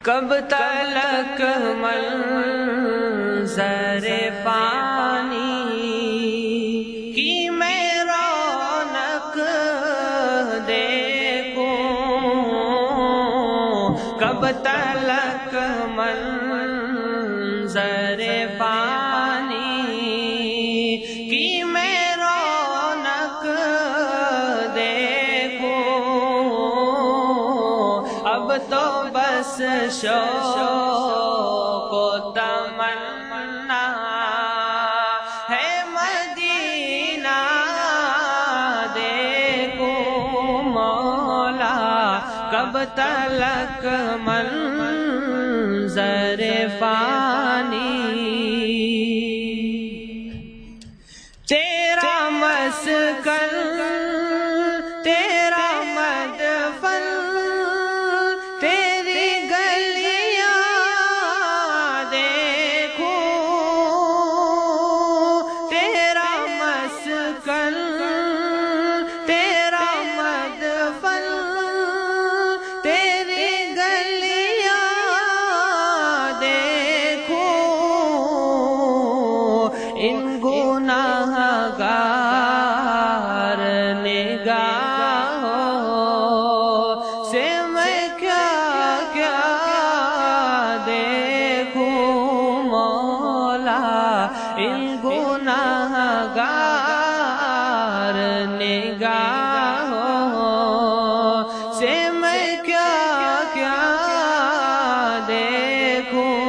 کب تلک منظر پانی کی میں رونق دیکھوں، کب تلک منظر پانی کی میں رونق دیکھوں، اب تو بس شوق و تمنا ہے مدینہ دیکھوں مولا، کب تلک منظر فانی تیرا مسکن تیرا مدفن تیری گلیاں دیکھوں، تیرا مسکن تیرا مدفن تیری گلیاں دیکھوں، ان گناہ گار نگاہوں سے میں کیا کیا دیکھوں مولا، ان گناہ گار نگاہوں سے میں کیا کیا دیکھوں،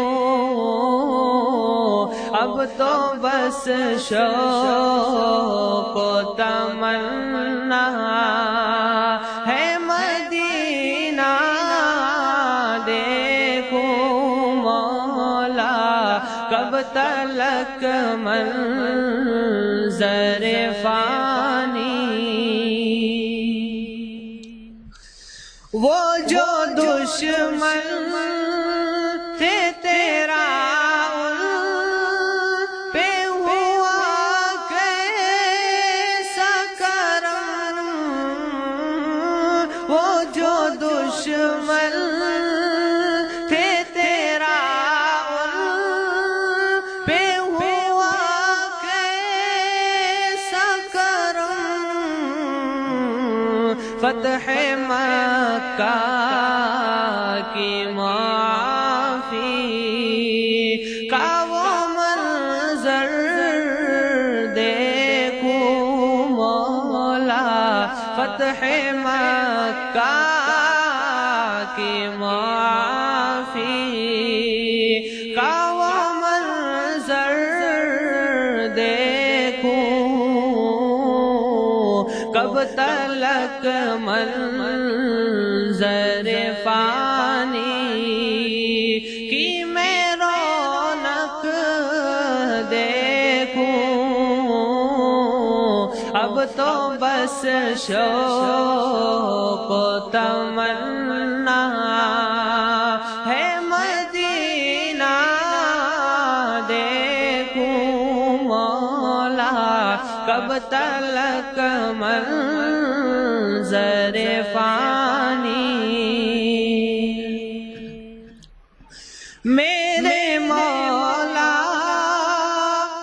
اب تو بس شوق و تمنا ہے مدینہ دیکھوں مولا، کب تلک منظر فانی وہ جو دشمن تھے تیرا ان پہ ہوا کیسا کرم، وہ جو دشمن تھے تیرا ان پہ ہوا کیسا کرم، فتح مکہ کی معافی کا وہ منظر دیکھوں مولا، فتح مکہ کی معافی کا وہ منظر دیکھوں، کب تلک منظر فانی کی میں رونق دیکھوں، اب تو بس شوق و تمنا ہے مدینہ دیکھوں مولا، کب تلک منظر فانی میرے مولا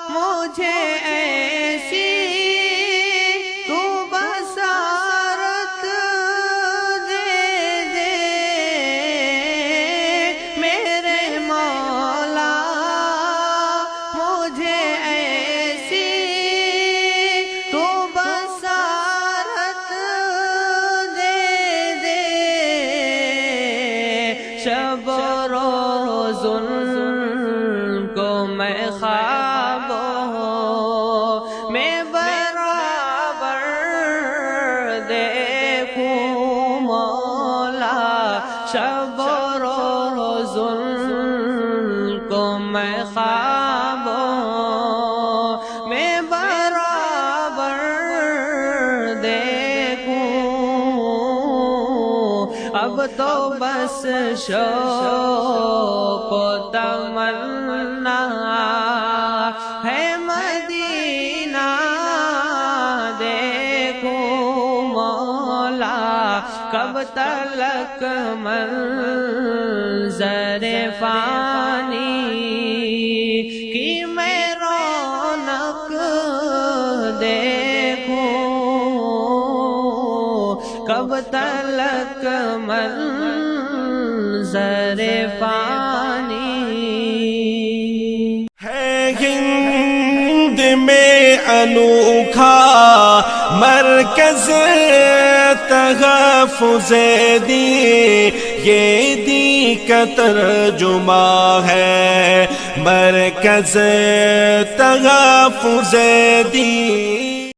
مجھے ایسی تو بصارت دے دے، میرے مولا مجھے ایسی تو بصارت دے دے، شب و روز ان کو میں خوابوں میں برابر دیکھوں مولا، شب و روز ان کو میں خوابوں میں برابر دیکھوں، اب تو بس شوق و تمنا ہے مدینہ دیکھوں مولا، کب تلک منظر فانی کی میں رونق دیکھوں، کب تلک منظر فانی ہے ہند میں انوکھا مرکز تحفظ دین، یہ دین کا ترجمہ ہے مرکز تحفظ دین۔